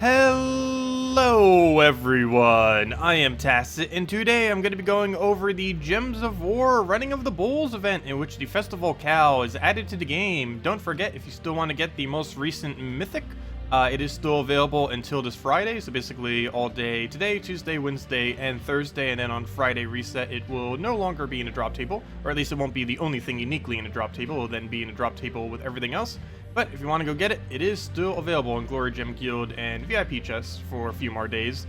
Hello everyone, I am Tacet, and today I'm going to be going over the Gems of War Running of the Bulls event, in which the Festival Cow is added to the game. Don't forget, if you still want to get the most recent Mythic, it is still available until this Friday, so basically all day today, Tuesday, Wednesday, and Thursday, and then on Friday reset it will no longer be in a drop table, or at least it won't be the only thing uniquely in a drop table, it will then be in a drop table with everything else. But if you want to go get it, it is still available in Glory Gem Guild and VIP chests for a few more days,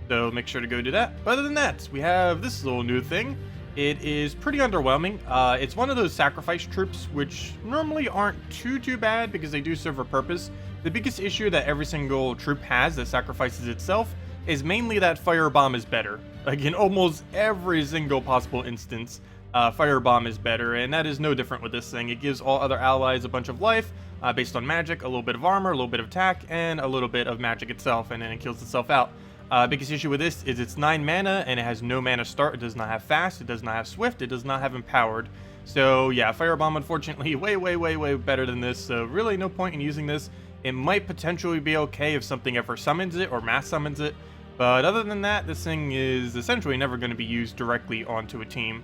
so make sure to go do that. But other than that, we have this little new thing. It is pretty underwhelming. It's one of those sacrifice troops, which normally aren't too bad because they do serve a purpose. The biggest issue that every single troop has that sacrifices itself is mainly that Firebomb is better. Like in almost every single possible instance, Firebomb is better, and that is no different with this thing. It gives all other allies a bunch of life, based on magic, a little bit of armor, a little bit of attack, and a little bit of magic itself, and then it kills itself out. Biggest issue with this is it's 9 mana, and it has no mana start. It does not have fast, it does not have swift, it does not have empowered. So yeah, Firebomb unfortunately way better than this, so really no point in using this. It might potentially be okay if something ever summons it or mass summons it, but other than that, this thing is essentially never going to be used directly onto a team.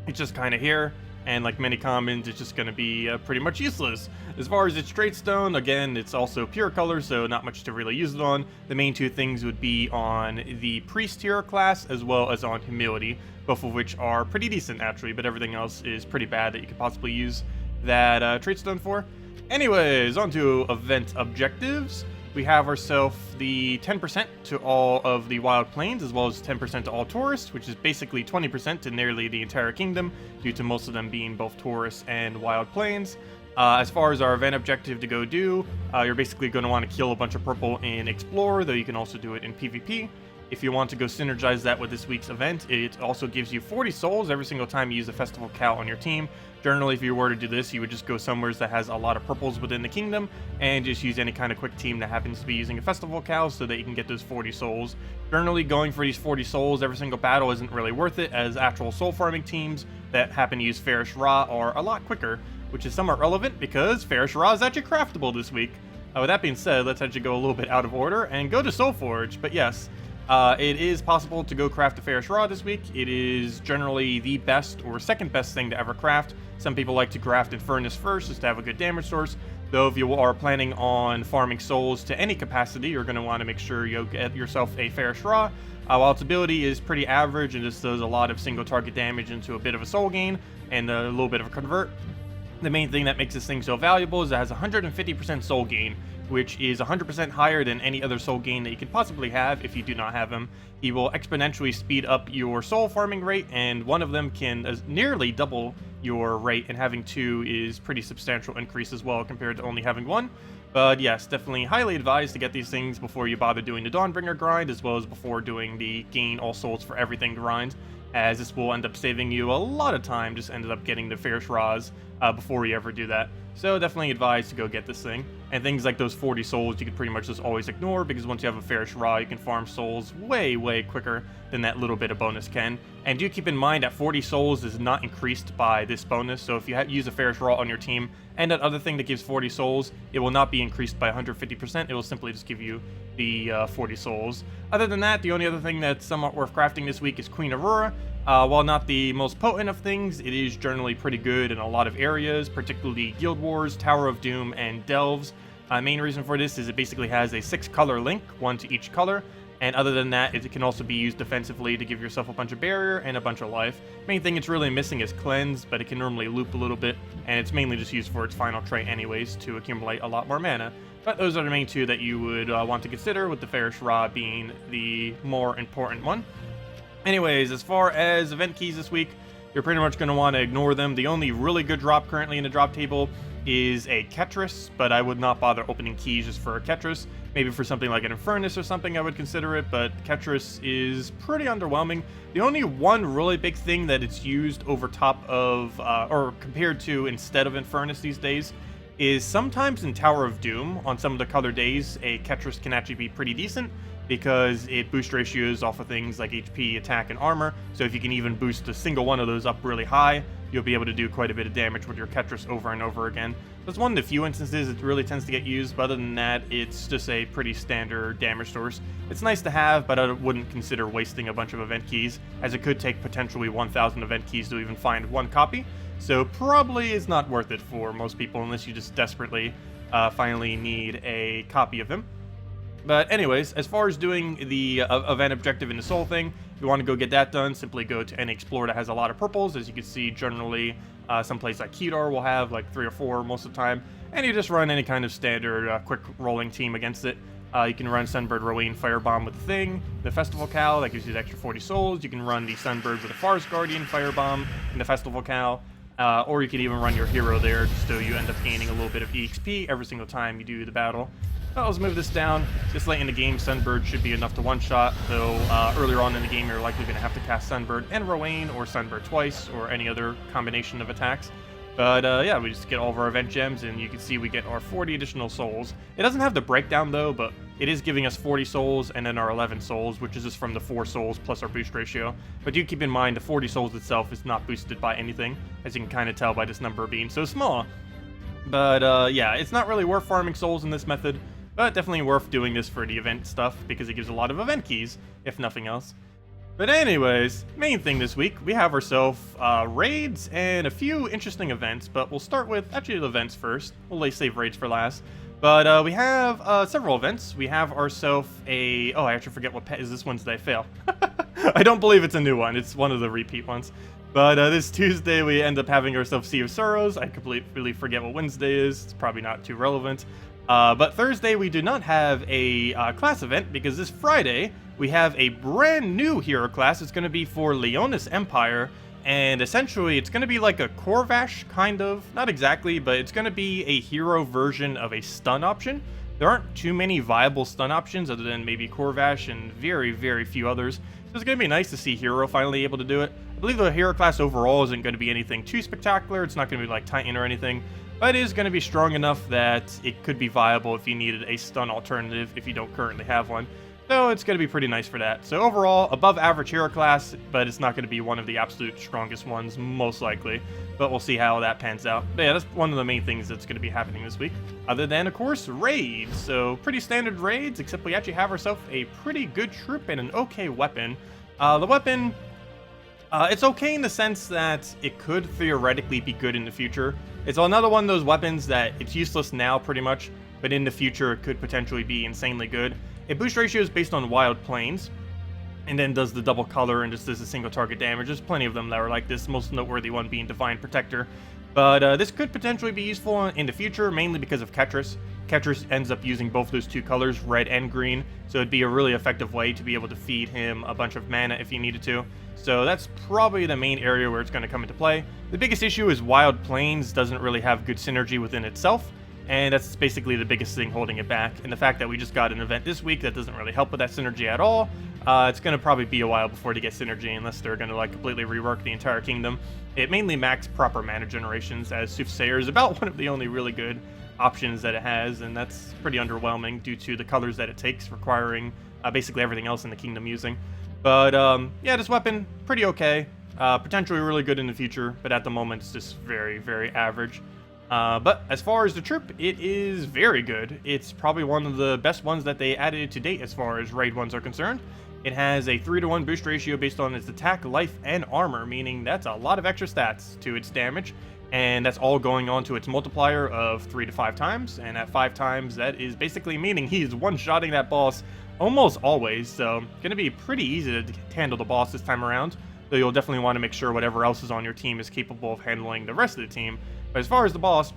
It's just kind of here, and like many commons, it's just going to be pretty much useless. As far as its trait stone, again, it's also pure color, so not much to really use it on. The main two things would be on the priest tier class as well as on humility, both of which are pretty decent actually, but everything else is pretty bad that you could possibly use that trait stone for. Anyways, on to event objectives. We have ourselves the 10% to all of the wild plains, as well as 10% to all tourists, which is basically 20% to nearly the entire kingdom, due to most of them being both tourists and wild plains. As far as our event objective to go do, you're basically going to want to kill a bunch of purple in Explorer, though you can also do it in PvP. If you want to go synergize that with this week's event, it also gives you 40 souls every single time you use a Festival Cow on your team. Generally, if you were to do this, you would just go somewhere that has a lot of purples within the kingdom, and just use any kind of quick team that happens to be using a Festival Cow so that you can get those 40 souls. Generally, going for these 40 souls every single battle isn't really worth it, as actual soul farming teams that happen to use Pharos-Ra are a lot quicker, which is somewhat relevant because Pharos-Ra is actually craftable this week. With that being said, let's actually go a little bit out of order and go to soulforge. But yes, it is possible to go craft a Pharos-Ra this week. It is generally the best or second best thing to ever craft. Some people like to craft Infernus first just to have a good damage source, though if you are planning on farming souls to any capacity, you're going to want to make sure you get yourself a Pharos-Ra. While its ability is pretty average and just does a lot of single target damage into a bit of a soul gain and a little bit of a convert, the main thing that makes this thing so valuable is it has 150% soul gain, which is 100% higher than any other soul gain that you could possibly have if you do not have him. He will exponentially speed up your soul farming rate, and one of them can nearly double your rate, and having two is pretty substantial increase as well compared to only having one. But yes, definitely highly advised to get these things before you bother doing the Dawnbringer grind, as well as before doing the gain all souls for everything grind, as this will end up saving you a lot of time. Just ended up getting the Pharos-Ras before you ever do that. So definitely advised to go get this thing. And things like those 40 souls you could pretty much just always ignore, because once you have a Pharos-Ra, you can farm souls way quicker than that little bit of bonus can. And do keep in mind that 40 souls is not increased by this bonus, so if you use a Pharos-Ra on your team and that other thing that gives 40 souls, it will not be increased by 150%, it will simply just give you the 40 souls. Other than that, the only other thing that's somewhat worth crafting this week is Queen Aurora. While not the most potent of things, it is generally pretty good in a lot of areas, particularly Guild Wars, Tower of Doom, and Delves. Main reason for this is it basically has a 6-color link, one to each color, and other than that, it can also be used defensively to give yourself a bunch of barrier and a bunch of life. Main thing it's really missing is cleanse, but it can normally loop a little bit, and it's mainly just used for its final trait anyways to accumulate a lot more mana. But those are the main two that you would want to consider, with the Pharos-Ra being the more important one. Anyways, as far as event keys this week, you're pretty much going to want to ignore them. The only really good drop currently in the drop table is a Ketris, but I would not bother opening keys just for a Ketris. Maybe for something like an Infernus or something I would consider it, but Ketris is pretty underwhelming. The only one really big thing that it's used over top of, or compared to instead of Infernus these days, is sometimes in Tower of Doom, on some of the color days, a Ketris can actually be pretty decent. because it boost ratios off of things like HP, attack, and armor. So if you can even boost a single one of those up really high, you'll be able to do quite a bit of damage with your Ketris over and over again. That's one of the few instances it really tends to get used, but other than that, it's just a pretty standard damage source. It's nice to have, but I wouldn't consider wasting a bunch of event keys, as it could take potentially 1,000 event keys to even find one copy, so probably is not worth it for most people unless you just desperately finally need a copy of him. But anyways, as far as doing the event objective in the soul thing, if you want to go get that done, simply go to any explorer that has a lot of purples. As you can see, generally, someplace like Kedar will have like 3 or 4 most of the time. And you just run any kind of standard quick rolling team against it. You can run Sunbird, Rowan, Firebomb with the Thing, the Festival Cow, that gives you the extra 40 souls. You can run the Sunbird with the Forest Guardian, Firebomb, and the Festival Cow. Or you can even run your hero there, just so you end up gaining a little bit of EXP every single time you do the battle. Well, let's move this down. This late in the game, Sunbird should be enough to one-shot, though earlier on in the game you're likely going to have to cast Sunbird and Rowan, or Sunbird twice, or any other combination of attacks. But yeah, we just get all of our event gems, and you can see we get our 40 additional souls. It doesn't have the breakdown though, but it is giving us 40 souls and then our 11 souls, which is just from the 4 souls plus our boost ratio. But do keep in mind the 40 souls itself is not boosted by anything, as you can kind of tell by this number being so small. But yeah, it's not really worth farming souls in this method, but definitely worth doing this for the event stuff, because it gives a lot of event keys, if nothing else. But anyways, main thing this week, we have ourselves raids and a few interesting events, but we'll start with actually the events first. We'll save raids for last. But we have several events. We have ourselves a... Oh, I actually forget what pet is this Wednesday. I fail. I don't believe it's a new one. It's one of the repeat ones. But this Tuesday, we end up having ourselves Sea of Sorrows. I completely forget what Wednesday is. It's probably not too relevant. But Thursday, we do not have a class event, because this Friday, we have a brand new hero class. It's going to be for Leonis Empire, and essentially, it's going to be like a Corvash, kind of. Not exactly, but it's going to be a hero version of a stun option. There aren't too many viable stun options other than maybe Corvash and very, very few others. So it's going to be nice to see Hero finally able to do it. I believe the hero class overall isn't going to be anything too spectacular. It's not going to be like Titan or anything. But it is going to be strong enough that it could be viable if you needed a stun alternative if you don't currently have one. So it's going to be pretty nice for that. So overall, above average hero class, but it's not going to be one of the absolute strongest ones, most likely. But we'll see how that pans out. But yeah, that's one of the main things that's going to be happening this week. Other than, of course, raids. So pretty standard raids, except we actually have ourselves a pretty good troop and an okay weapon. The weapon... it's okay in the sense that it could theoretically be good in the future. It's another one of those weapons that it's useless now pretty much, but in the future it could potentially be insanely good. It boost ratio is based on Wild Plains, and then does the double color and just does a single target damage. There's plenty of them that are like this, most noteworthy one being Divine Protector. But this could potentially be useful in the future, mainly because of Ketris. Ketris ends up using both those two colors, red and green, so it'd be a really effective way to be able to feed him a bunch of mana if you needed to. So that's probably the main area where it's going to come into play. The biggest issue is Wild Plains doesn't really have good synergy within itself, and that's basically the biggest thing holding it back. And the fact that we just got an event this week that doesn't really help with that synergy at all, it's going to probably be a while before they get synergy unless they're going to like completely rework the entire kingdom. It mainly lacks proper mana generations, as Soothsayer is about one of the only really good options that it has, and that's pretty underwhelming due to the colors that it takes, requiring basically everything else in the kingdom using. But yeah, this weapon, pretty okay. Potentially really good in the future, but at the moment it's just very, very average. But as far as the troop, it is very good. It's probably one of the best ones that they added to date as far as raid ones are concerned. It has a 3-to-1 boost ratio based on its attack, life, and armor, meaning that's a lot of extra stats to its damage. And that's all going on to its multiplier of 3 to 5 times. And at 5 times, that is basically meaning he's one-shotting that boss almost always. So going to be pretty easy to handle the boss this time around. Though you'll definitely want to make sure whatever else is on your team is capable of handling the rest of the team. But as far as the boss,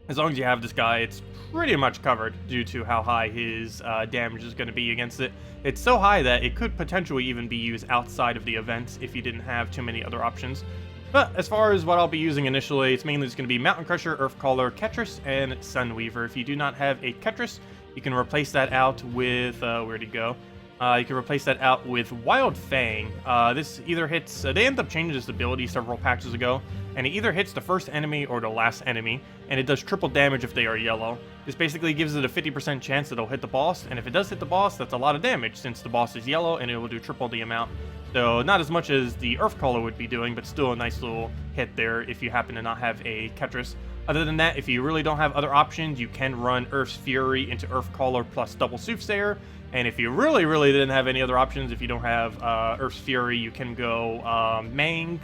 as long as you have this guy, it's pretty much covered due to how high his damage is going to be against it. It's so high that it could potentially even be used outside of the event if you didn't have too many other options. But as far as what I'll be using initially, it's mainly just going to be Mountain Crusher, Earthcaller, Ketris, and Sunweaver. If you do not have a Ketris, you can replace that out with, where'd he go? You can replace that out with Wild Fang. This either hits, they ended up changing this ability several patches ago, and it either hits the first enemy or the last enemy. and it does triple damage if they are yellow. This basically gives it a 50% chance that it'll hit the boss, and if it does hit the boss, that's a lot of damage since the boss is yellow and it will do triple the amount. So not as much as the Earth Caller would be doing, but still a nice little hit there if you happen to not have a Ketris. Other than that, if you really don't have other options, you can run Earth's Fury into Earth Caller plus double Soothsayer. And if you really didn't have any other options, if you don't have Earth's Fury, you can go Mang,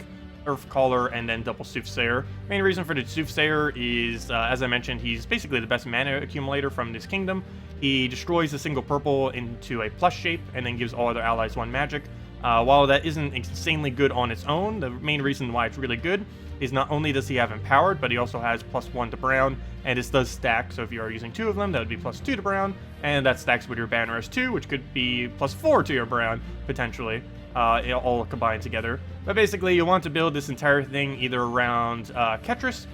Earth Caller, and then double Soothsayer. Main reason for the Soothsayer is, as I mentioned, he's basically the best mana accumulator from this kingdom. He destroys a single purple into a plus shape, and then gives all other allies 1 magic. While that isn't insanely good on its own, the main reason why it's really good is not only does he have Empowered, but he also has +1 to Brown, and this does stack, so if you are using 2 of them, that would be +2 to Brown, and that stacks with your Banner S2, which could be +4 to your Brown, potentially, all combined together. But basically, you want to build this entire thing either around Ketris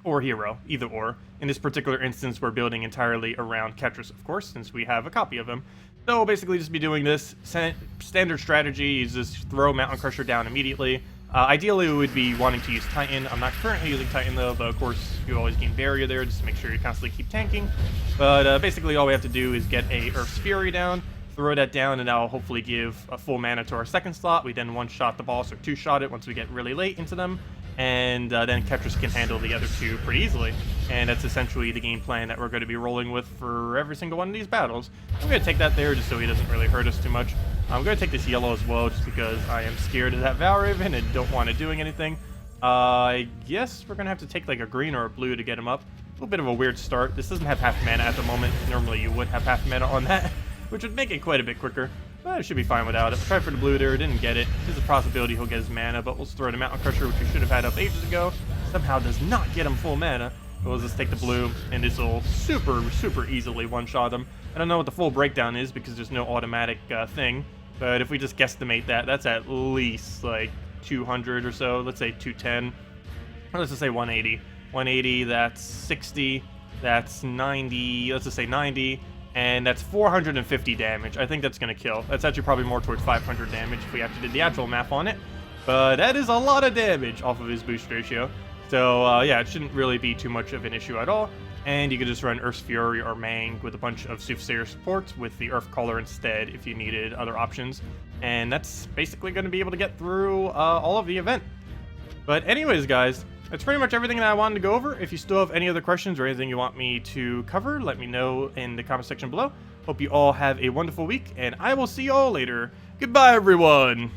or Hero, either or. In this particular instance, we're building entirely around Ketris, of course, since we have a copy of him. So basically, just be doing this. Standard strategy is just throw Mountain Crusher down immediately. Ideally, we would be wanting to use Titan. I'm not currently using Titan, though, but of course, you always gain Barrier there just to make sure you constantly keep tanking. But basically, all we have to do is get a Earth's Fury down, throw that down, and that'll hopefully give a full mana to our second slot. We then 1-shot the boss or 2-shot it once we get really late into them. And then Ketris can handle the other 2 pretty easily. And that's essentially the game plan that we're going to be rolling with for every single one of these battles. I'm going to take that there just so he doesn't really hurt us too much. I'm going to take this yellow as well just because I am scared of that Valraven and don't want it doing anything. I guess we're going to have to take like a green or a blue to get him up. A little bit of a weird start. This doesn't have half mana at the moment. Normally you would have half mana on that, which would make it quite a bit quicker. But it should be fine without it. Tried for the blue there, didn't get it. There's a possibility he'll get his mana, but we'll throw the Mountain Crusher, which we should have had up ages ago. Somehow does not get him full mana. But we'll just take the blue, and this will super easily one-shot him. I don't know what the full breakdown is because there's no automatic thing. But if we just guesstimate that, that's at least like 200 or so. Let's say 210. Or let's just say 180. 180, that's 60. That's 90. Let's just say 90. And that's 450 damage. I think that's going to kill. That's actually probably more towards 500 damage if we actually did the actual math on it. But that is a lot of damage off of his boost ratio. So yeah, it shouldn't really be too much of an issue at all. And you could just run Earth's Fury or Mang with a bunch of Soothsayer supports with the Earth Caller instead if you needed other options. And that's basically going to be able to get through all of the event. But anyways, guys, that's pretty much everything that I wanted to go over. If you still have any other questions or anything you want me to cover, let me know in the comment section below. Hope you all have a wonderful week, and I will see you all later. Goodbye, everyone!